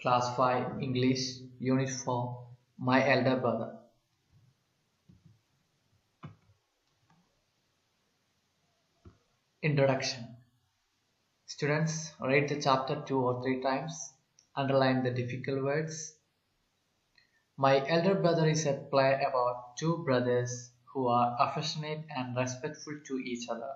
Class 5 English Unit 4 My Elder Brother. Introduction. Students, read the chapter 2 or 3 times. Underline the difficult words. My Elder Brother is a play about two brothers who are affectionate and respectful to each other.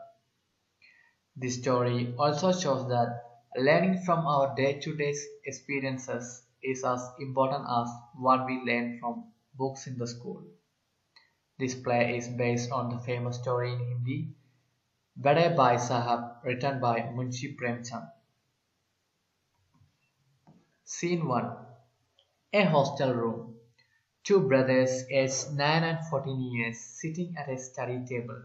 This story also shows that learning from our day-to-day experiences is as important as what we learn from books in the school. This play is based on the famous story in Hindi, Bade Bhai Sahab, written by Munshi Premchand. Scene 1. A hostel room. Two brothers aged 9 and 14 years sitting at a study table.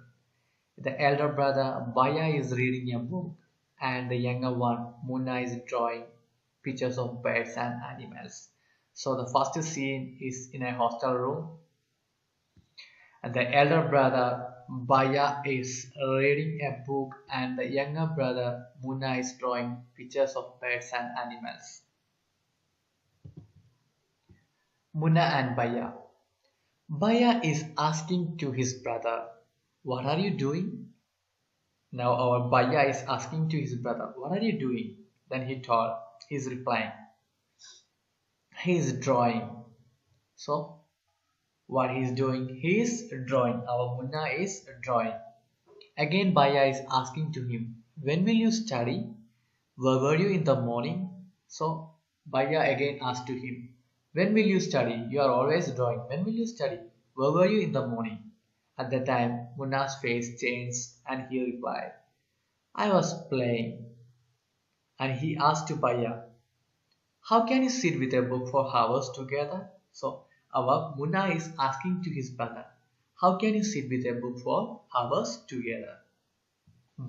The elder brother Baya is reading a book and the younger one Munna is drawing pictures of birds and animals. So the first scene is in a hostel room and the elder brother Baya is reading a book and the younger brother Munna is drawing pictures of birds and animals. Munna and Baya. Baya is asking to his brother, "What are you doing?" Now our Baya is asking to his brother, "What are you doing?" Then he's replying, he is drawing. So what he is doing? He is drawing. Our Munna is drawing. Again Baya is asking to him, "When will you study? Where were you in the morning?" So Baya again asked to him, "When will you study? You are always drawing. When will you study? Where were you in the morning?" At that time, Munna's face changed and he replied, "I was playing." And he asked to Baya, "How can you sit with a book for hours together?" So our Munna is asking to his brother, "How can you sit with a book for hours together?"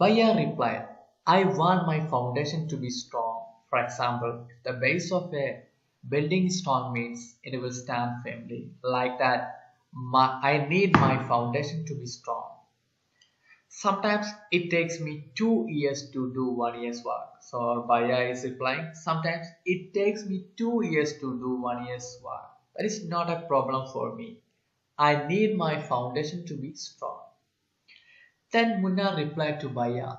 Baya replied, "I want my foundation to be strong. For example, if the base of a building is strong means it will stand firmly. Like that, I need my foundation to be strong. Sometimes it takes me 2 years to do 1 year's work." So Baya is replying, "Sometimes it takes me 2 years to do 1 year's work. That is not a problem for me. I need my foundation to be strong." Then Munna replied to Baya,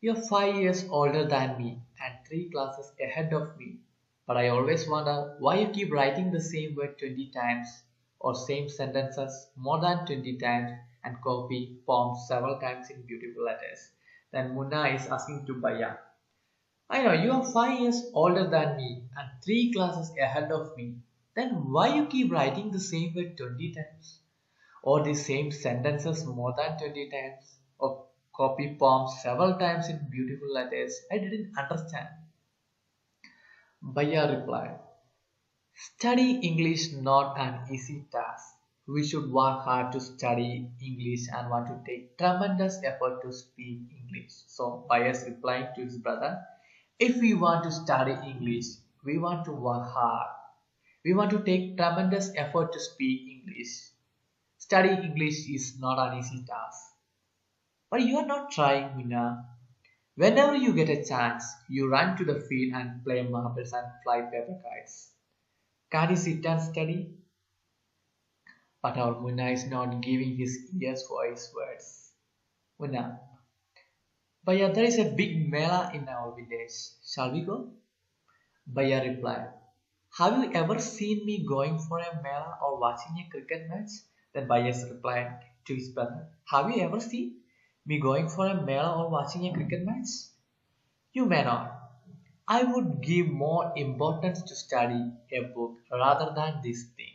"You're 5 years older than me and 3 classes ahead of me. But I always wonder why you keep writing the same word 20 times or same sentences more than 20 times and copy poems several times in beautiful letters." Then Munna is asking to Baya, "I know you are 5 years older than me and 3 classes ahead of me. Then why you keep writing the same word 20 times or the same sentences more than 20 times or copy poems several times in beautiful letters? I didn't understand." Baya replied, "Study English not an easy task. We should work hard to study English and want to take tremendous effort to speak English." So Baya is replying to his brother, "If we want to study English, we want to work hard. We want to take tremendous effort to speak English. Studying English is not an easy task." "But you are not trying, Mina. Whenever you get a chance, you run to the field and play marbles and fly paper kites. Can't you sit and study?" But our Munna is not giving his ears for his words. "Munna, Baya, there is a big mela in our village. Shall we go?" Baya replied, "Have you ever seen me going for a mela or watching a cricket match?" Then Baya replied to his brother, "Have you ever seen me going for a mela or watching a cricket match? You may not. I would give more importance to study a book rather than these things.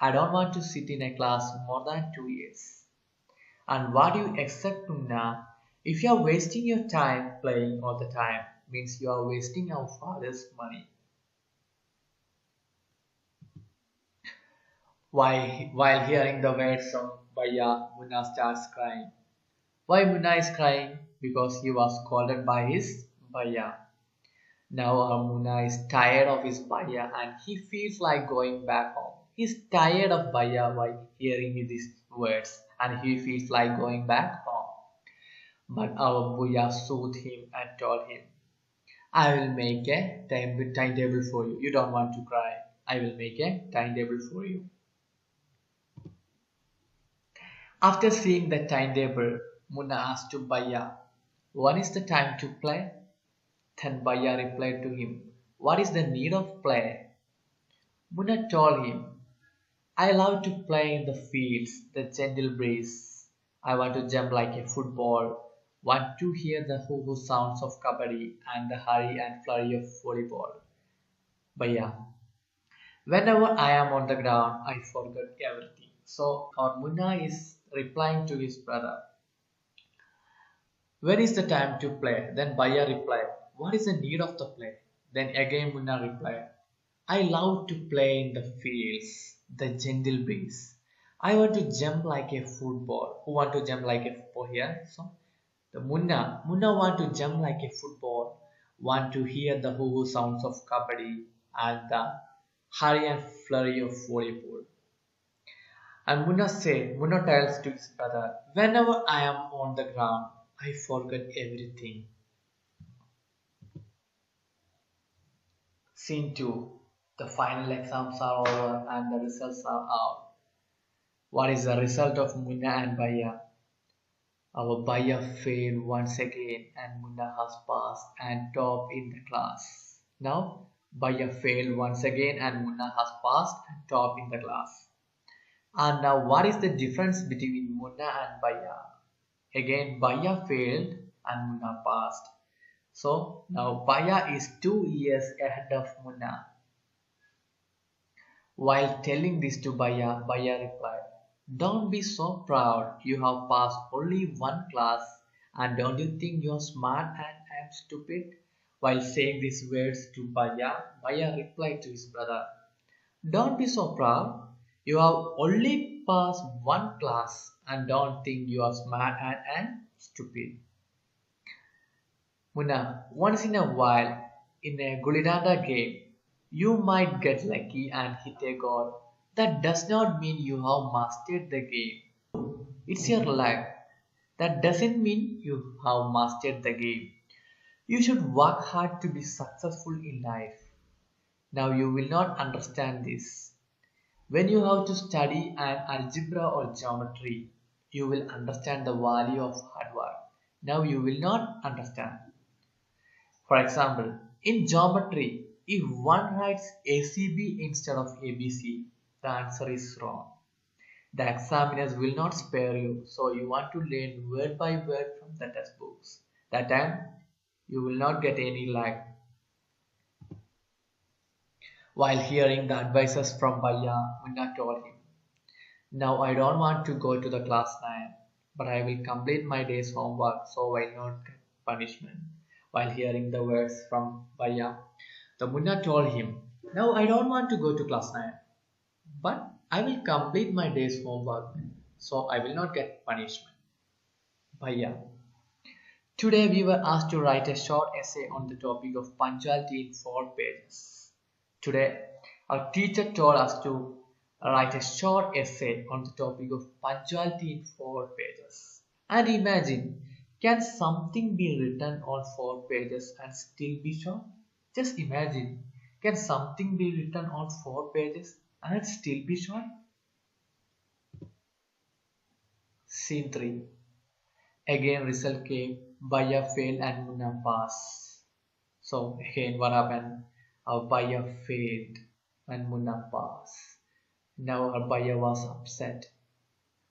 I don't want to sit in a class more than 2 years. And what you expect now, if you are wasting your time playing all the time, means you are wasting our father's money." While hearing the words of Baya, Munna starts crying. Why Munna is crying? Because he was scolded by his Baya. Now our Munna is tired of his Baya and he feels like going back home. He's tired of Baya while hearing these words and he feels like going back home. But our Buya soothed him and told him, I will make a timetable for you. You don't want to cry. I will make a timetable for you. After seeing the timetable, Munna asked to Baya, when is the time to play? Then Baya replied to him, what is the need of play? Munna told him, I love to play in the fields, the gentle breeze. I want to jump like a football, want to hear the hoo-hoo sounds of kabaddi and the hurry and flurry of volleyball. Baya, whenever I am on the ground, I forget everything. So our Munna is replying to his brother, when is the time to play? Then Baya replied, what is the need of the play? Then again Munna replied, I love to play in the fields, the gentle breeze. I want to jump like a football. Who want to jump like a football here? So the Munna want to jump like a football, want to hear the hoo-hoo sounds of kabaddi and the hurry and flurry of volleyball. And Munna tells to his brother, whenever I am on the ground, I forget everything. Scene 2. The final exams are over and the results are out. What is the result of Munna and Baya? Our Baya failed once again and Munna has passed and topped in the class. Now, Baya failed once again and Munna has passed and topped in the class. And now, what is the difference between Munna and Baya? Again, Baya failed and Munna passed. So, now Baya is 2 years ahead of Munna. While telling this to Baya, Baya replied, don't be so proud. You have passed only one class, and don't you think you're smart and I'm stupid? While saying these words to Baya, Baya replied to his brother, don't be so proud. You have only passed one class, and don't think you are smart and stupid. Munna, once in a while, in a Gulidanda game, you might get lucky and hit a goal. That does not mean you have mastered the game. It's your luck. That doesn't mean you have mastered the game. You should work hard to be successful in life. Now you will not understand this. When you have to study an algebra or geometry, you will understand the value of hard work. Now you will not understand. For example, in geometry, if one writes ACB instead of ABC, the answer is wrong. The examiners will not spare you, so you want to learn word by word from the textbooks. That time, you will not get any lag. While hearing the advices from Baya, Munna told him, now I don't want to go to the class 9, but I will complete my day's homework, so I not get punishment. While hearing the words from Baya, the Munna told him, now I don't want to go to class 9, but I will complete my day's homework, so I will not get punishment. Baya. Today we were asked to write a short essay on the topic of punctuality in 4 pages. Today, our teacher told us to write a short essay on the topic of punctuality in 4 pages. And imagine, can something be written on 4 pages and still be short? Just imagine, can something be written on 4 pages and still be short? Scene 3. Again result came, Baya failed and Munna passed. So again what happened? Our Baya failed and Munna passed. Now our Baya was upset.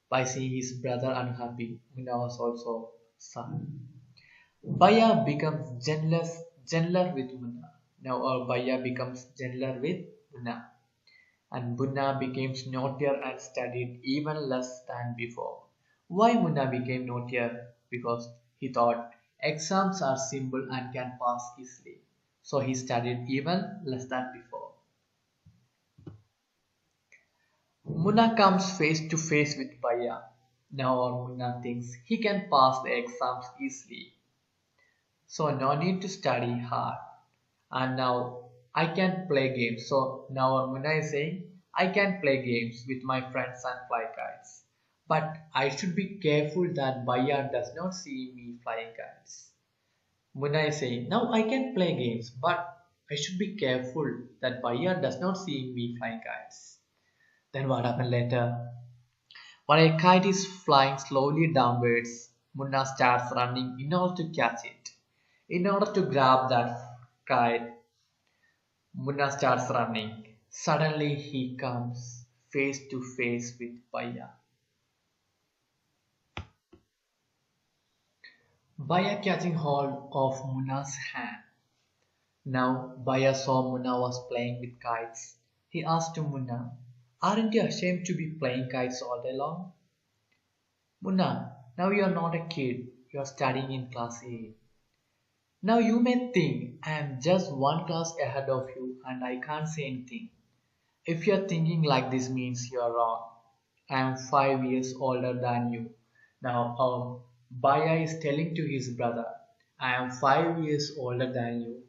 By seeing his brother unhappy, Munna was also sad. Baya becomes gentler with Munna. Now our Baya becomes gentler with Munna. And Munna became naughtier and studied even less than before. Why Munna became naughtier? Because he thought exams are simple and can pass easily. So he studied even less than before. Munna comes face to face with Baya. Now our Munna thinks he can pass the exams easily. So no need to study hard. And now I can play games. So now our Munna is saying, I can play games with my friends and fly kites. But I should be careful that Baya does not see me flying kites. Munna is saying, now I can play games, but I should be careful that Bhaiya does not see me flying kites. Then what happened later? When a kite is flying slowly downwards, Munna starts running in order to catch it. In order to grab that kite, Munna starts running. Suddenly he comes face to face with Bhaiya. Bhaiya catching hold of Munna's hand. Now Bhaiya saw Munna was playing with kites. He asked to Munna, aren't you ashamed to be playing kites all day long? Munna, now you are not a kid, you are studying in class 8. Now you may think I am just one class ahead of you and I can't say anything. If you are thinking like this means you are wrong. I am 5 years older than you. Now Bhaiya is telling to his brother, I am 5 years older than you.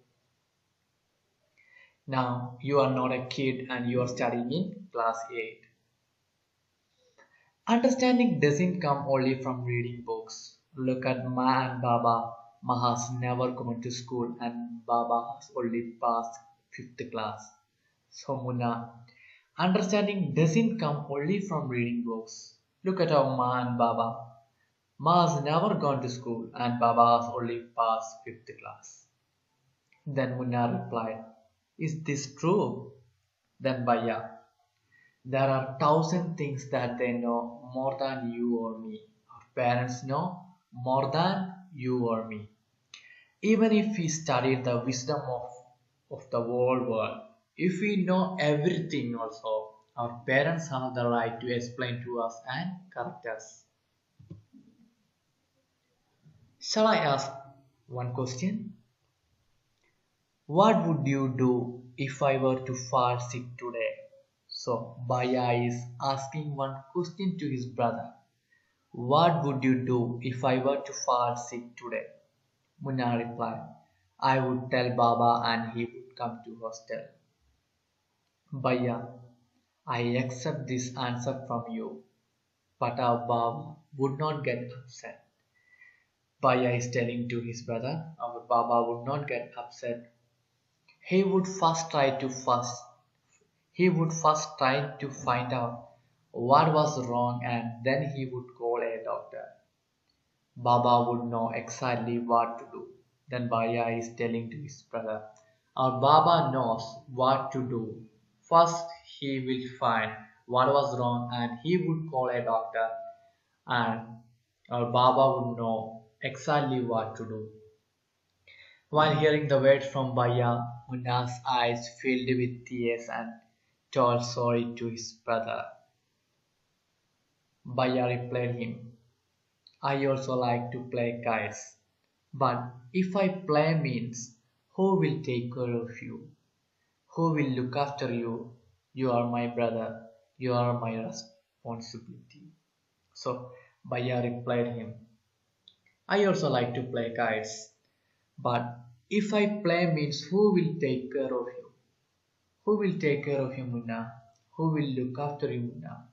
Now you are not a kid and you are studying in class 8. Understanding doesn't come only from reading books. Look at Ma and Baba. Ma has never gone to school and Baba has only passed 5th class. So Munna, understanding doesn't come only from reading books. Look at our Ma and Baba. Ma has never gone to school and Baba has only passed 5th class. Then Munna replied, is this true? Then Bhaiya, there are 1,000 things that they know more than you or me. Our parents know more than you or me. Even if we study the wisdom of the whole world, if we know everything also, our parents have the right to explain to us and correct us. Shall I ask one question? What would you do if I were to fall sick today? So Bhaiya is asking one question to his brother. What would you do if I were to fall sick today? Munna replied, I would tell Baba and he would come to hostel. Bhaiya, I accept this answer from you, but our Baba would not get upset. Bhaiya is telling to his brother, our Baba would not get upset. He would first try to find out what was wrong and then he would call a doctor. Baba would know exactly what to do. Then Bhaiya is telling to his brother, our Baba knows what to do. First he will find what was wrong and he would call a doctor and our Baba would know exactly what to do. While hearing the words from Bhaiya, Munna's eyes filled with tears and told sorry to his brother. Bhaiya replied him, I also like to play kites, but if I play means who will take care of you? Who will look after you? You are my brother, you are my responsibility. So Bhaiya replied him, I also like to play kites, but if I play means who will take care of you? Who will take care of you, Munna? Who will look after you, Munna?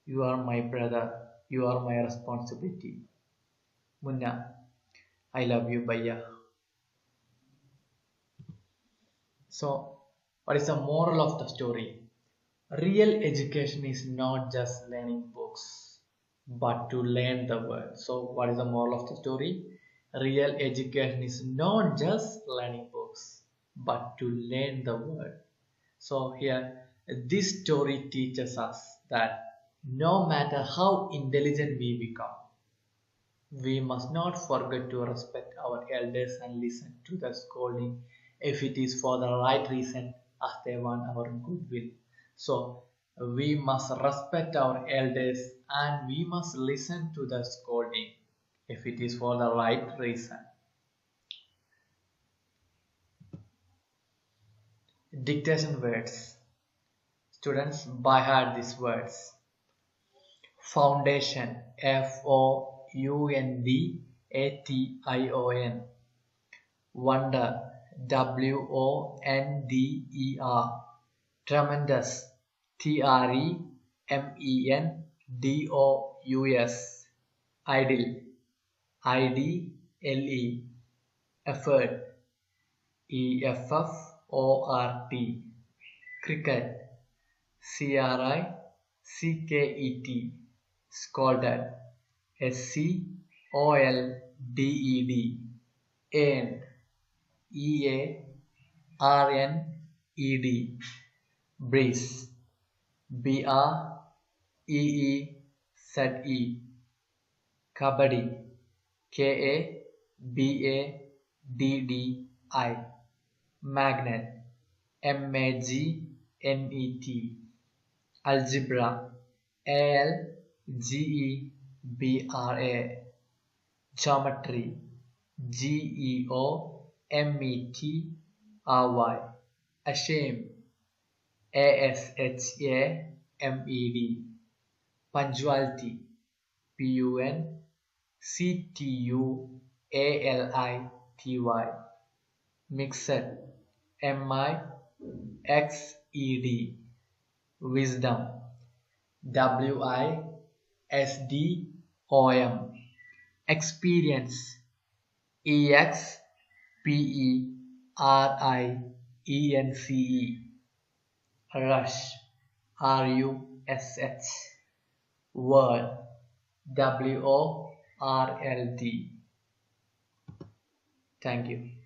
You are my brother. You are my responsibility. Munna, I love you, Bhaiya. So, what is the moral of the story? Real education is not just learning books, but to learn the world. So, what is the moral of the story? Real education is not just learning books, but to learn the world. So here, this story teaches us that no matter how intelligent we become, we must not forget to respect our elders and listen to the scolding if it is for the right reason as they want our goodwill. So we must respect our elders and we must listen to the scolding if it is for the right reason. Dictation words. Students, by heart these words. Foundation, Foundation. Wonder, Wonder. Tremendous, Tremendous. Idle, Idle. effort, EFFORT, cricket, CRICKET, scolded, SCOLDED, earned, EARNED, breeze, BREEZE, kabaddi, KABADDI, magnet, MAGNET, algebra, ALGEBRA, geometry, GEOMETRY, ashamed, ASHAMED, punctuality, PUNCTUALITY, mixed, MIXED, wisdom, WISDOM, experience, EXPERIENCE, rush, RUSH, word, WORLD. Thank you.